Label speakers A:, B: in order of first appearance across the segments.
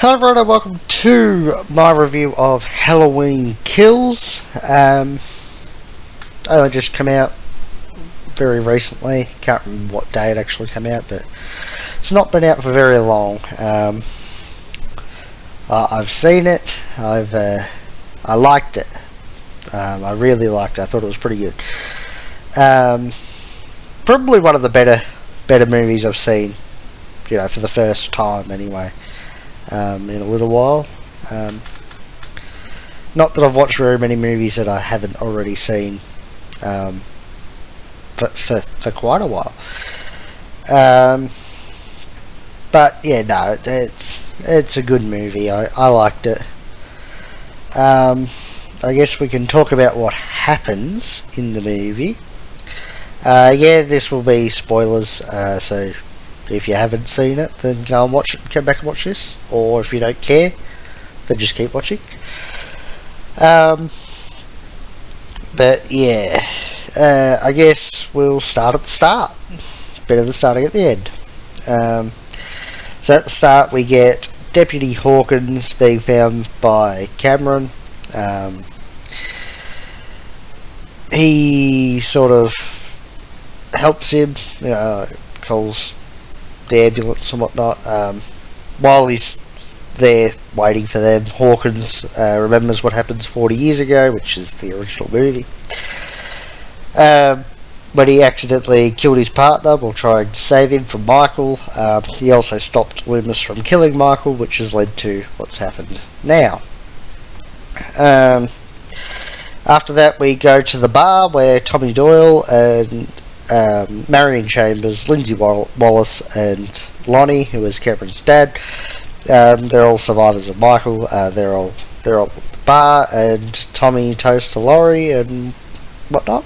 A: Hello everyone and welcome to my review of Halloween Kills. Only just come out very recently. Can't remember what day it actually came out, but it's not been out for very long. I've seen it. I liked it. I really liked it. I thought it was pretty good. Probably one of the better movies I've seen. You know, for the first time anyway. In a little while. Not that I've watched very many movies that I haven't already seen for quite a while. But yeah, no, it's a good movie. I liked it. I guess we can talk about what happens in the movie. Yeah, this will be spoilers, so if you haven't seen it, then go and watch it, come back and watch this. Or if you don't care, then just keep watching. But yeah, I guess we'll start at the start. Better than starting at the end. So at the start we get Deputy Hawkins being found by Cameron. He sort of helps him, calls the ambulance and whatnot. While he's there waiting for them, Hawkins remembers what happened 40 years ago, which is the original movie, when he accidentally killed his partner while trying to save him from Michael. He also stopped Loomis from killing Michael, which has led to what's happened now. After that we go to the bar where Tommy Doyle and Marion Chambers, Lindsay Wallace and Lonnie, who is Cameron's dad, they're all survivors of Michael. They're all at the bar, and Tommy toasts to Laurie and whatnot.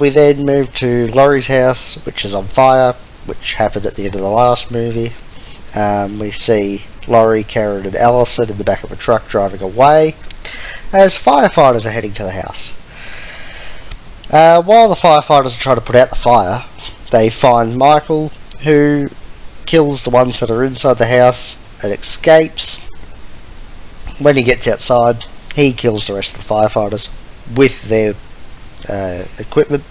A: We then move to Laurie's house, which is on fire, which happened at the end of the last movie. We see Laurie, Karen and Allison in the back of a truck driving away as firefighters are heading to the house. While the firefighters are trying to put out the fire, they find Michael, who kills the ones that are inside the house and escapes. When he gets outside, he kills the rest of the firefighters with their equipment.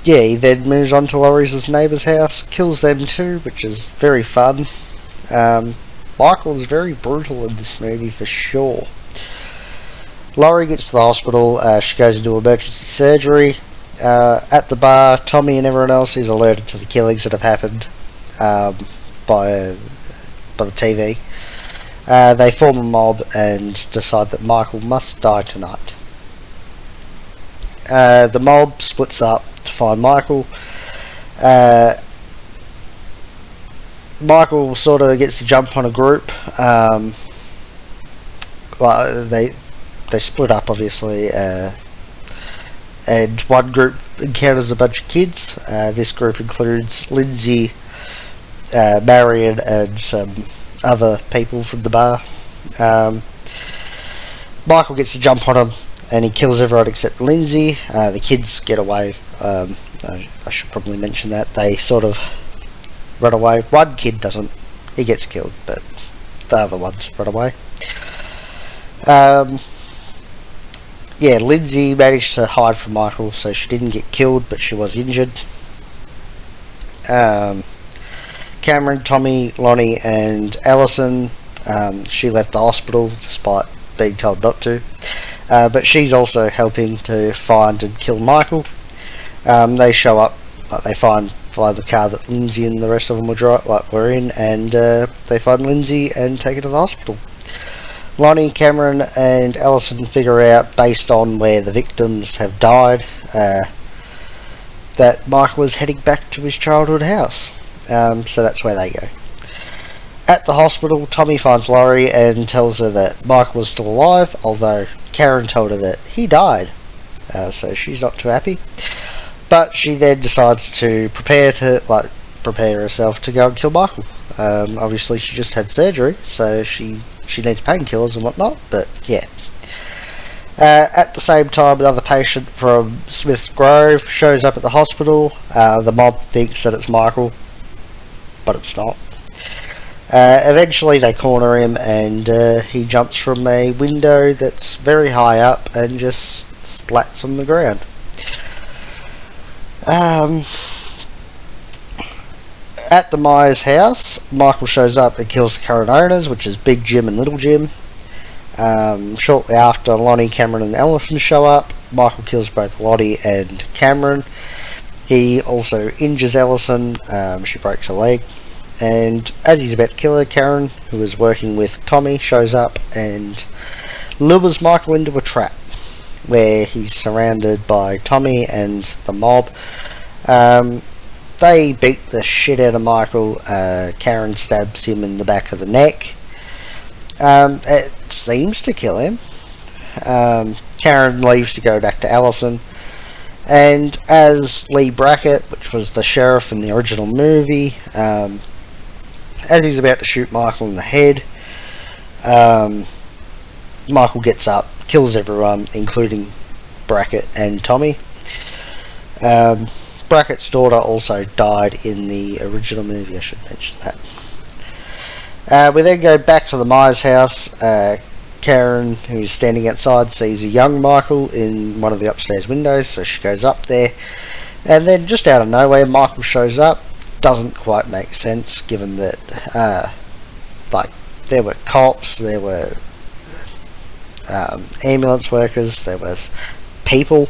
A: Yeah, he then moves on to Laurie's neighbour's house, kills them too, which is very fun. Michael is very brutal in this movie for sure. Laurie gets to the hospital. She goes into emergency surgery. At the bar, Tommy and everyone else is alerted to the killings that have happened by the TV. They form a mob and decide that Michael must die tonight. The mob splits up to find Michael. Michael sort of gets to jump on a group. They split up, obviously, and one group encounters a bunch of kids. This group includes Lindsay, Marion, and some other people from the bar. Michael gets to jump on him, and he kills everyone except Lindsay. The kids get away. I should probably mention that. They sort of run away. One kid doesn't. He gets killed, but the other ones run away. Yeah, Lindsay managed to hide from Michael, so she didn't get killed, but she was injured. Cameron, Tommy, Lonnie, and Allison, she left the hospital despite being told not to. But she's also helping to find and kill Michael. They show up, they find the car that Lindsay and the rest of them were in, and they find Lindsay and take her to the hospital. Lonnie, Cameron and Allison figure out, based on where the victims have died, that Michael is heading back to his childhood house. So that's where they go. At the hospital, Tommy finds Laurie and tells her that Michael is still alive, although Karen told her that he died, so she's not too happy. But she then decides to prepare herself to go and kill Michael. Obviously she just had surgery, so she needs painkillers and whatnot, but yeah. At the same time, another patient from Smith's Grove shows up at the hospital. The mob thinks that it's Michael, but it's not. Eventually they corner him, and he jumps from a window that's very high up and just splats on the ground. At the Myers house, Michael shows up and kills the current owners, which is Big Jim and Little Jim. Shortly after, Lonnie, Cameron and Ellison show up. Michael kills both Lottie and Cameron. He also injures Ellison. She breaks her leg. And as he's about to kill her, Karen, who is working with Tommy, shows up and lures Michael into a trap where he's surrounded by Tommy and the mob. They beat the shit out of Michael. Karen stabs him in the back of the neck. It seems to kill him. Karen leaves to go back to Ellison. And as Lee Brackett, which was the sheriff in the original movie, as he's about to shoot Michael in the head, Michael gets up, kills everyone, including Brackett and Tommy. Brackett's daughter also died in the original movie, I should mention that. We then go back to the Myers house. Karen, who's standing outside, sees a young Michael in one of the upstairs windows, so she goes up there. And then just out of nowhere, Michael shows up. Doesn't quite make sense, given that there were cops, there were ambulance workers, there was people,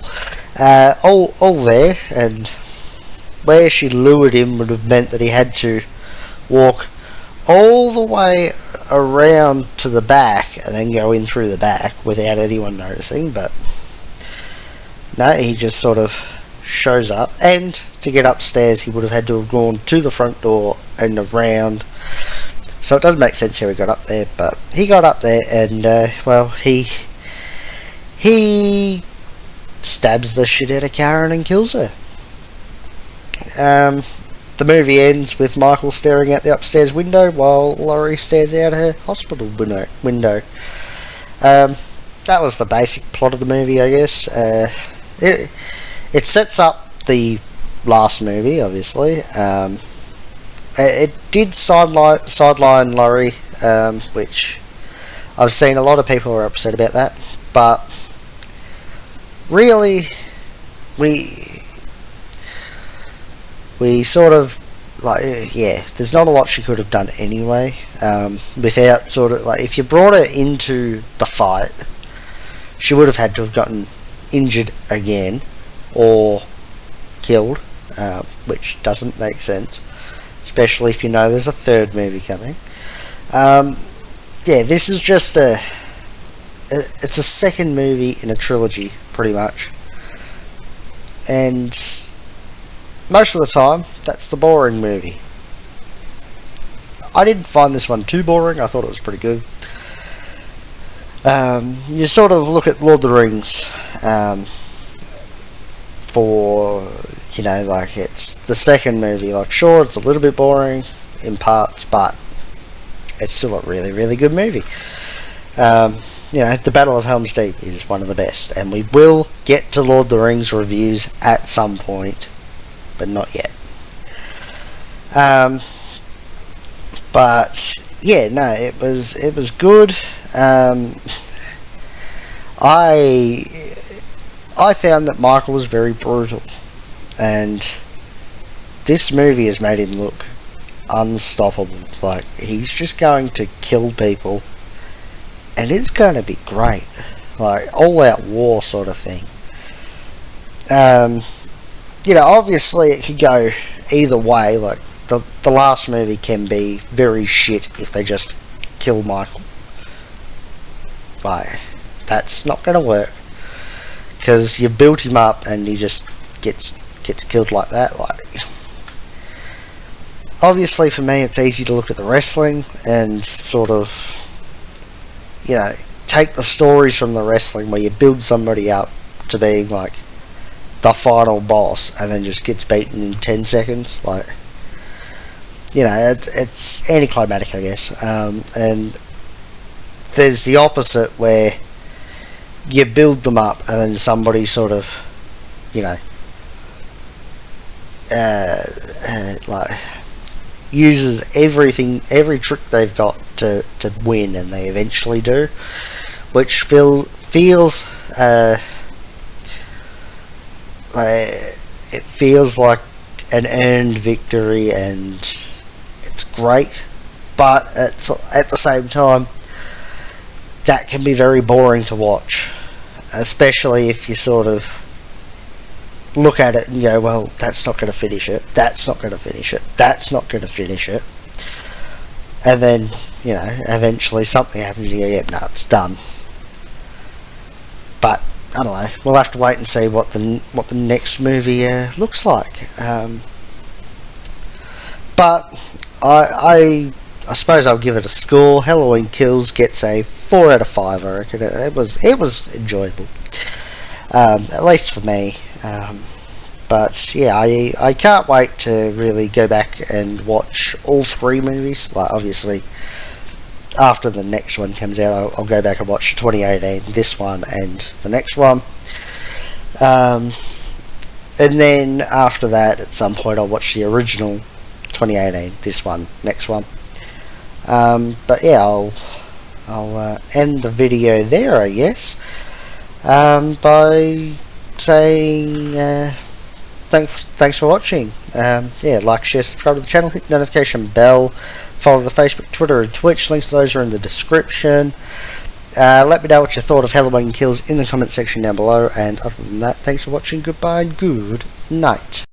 A: all there, and where she lured him would have meant that he had to walk all the way around to the back and then go in through the back without anyone noticing, but no, he just sort of shows up. And to get upstairs, he would have had to have gone to the front door and around, so it doesn't make sense how he got up there, but he got up there, and he stabs the shit out of Karen and kills her. The movie ends with Michael staring out the upstairs window while Laurie stares out her hospital window. That was the basic plot of the movie, I guess. It sets up the last movie, obviously. It did sideline Laurie, which I've seen a lot of people are upset about that, but really, we sort of, there's not a lot she could have done anyway, without sort of, if you brought her into the fight, she would have had to have gotten injured again, or killed, which doesn't make sense, especially if you know there's a third movie coming. This is just it's a second movie in a trilogy, pretty much, and most of the time, that's the boring movie. I didn't find this one too boring. I thought it was pretty good. You sort of look at Lord of the Rings, for, it's the second movie. Sure, it's a little bit boring in parts, but it's still a really, really good movie. The Battle of Helm's Deep is one of the best, and we will get to Lord of the Rings reviews at some point, but not yet. It was good. I found that Michael was very brutal, and this movie has made him look unstoppable. He's just going to kill people, and it's going to be great, all out war sort of thing. Obviously it could go either way. The last movie can be very shit if they just kill Michael. That's not going to work, because you've built him up and he just gets killed like that. Obviously for me, it's easy to look at the wrestling and sort of, take the stories from the wrestling where you build somebody up to being the final boss and then just gets beaten in 10 seconds. It's anticlimactic, I guess. And there's the opposite, where you build them up and then somebody sort of, uses every trick they've got to win, and they eventually do, which feels it feels like an earned victory, and it's great. But at the same time, that can be very boring to watch, especially if you sort of look at it and go, well, that's not going to finish it, that's not going to finish it, that's not going to finish it, and then, you know, eventually something happens and you go, yeah, no, it's done. But I don't know, we'll have to wait and see what the next movie looks like. But I suppose I'll give it a score. Halloween Kills gets a 4 out of 5. I reckon it was enjoyable, at least for me. But yeah, I can't wait to really go back and watch all 3 movies. Like, obviously, after the next one comes out, I'll go back and watch 2018, this one, and the next one. And then after that, at some point, I'll watch the original 2018, this one, next one. But yeah, I'll end the video there, I guess, by saying thanks for watching. Yeah, like, share, subscribe to the channel, hit the notification bell, follow the Facebook, Twitter, and Twitch. Links to those are in the description. Let me know what you thought of Halloween Kills in the comment section down below, and other than that, thanks for watching, goodbye, and good night.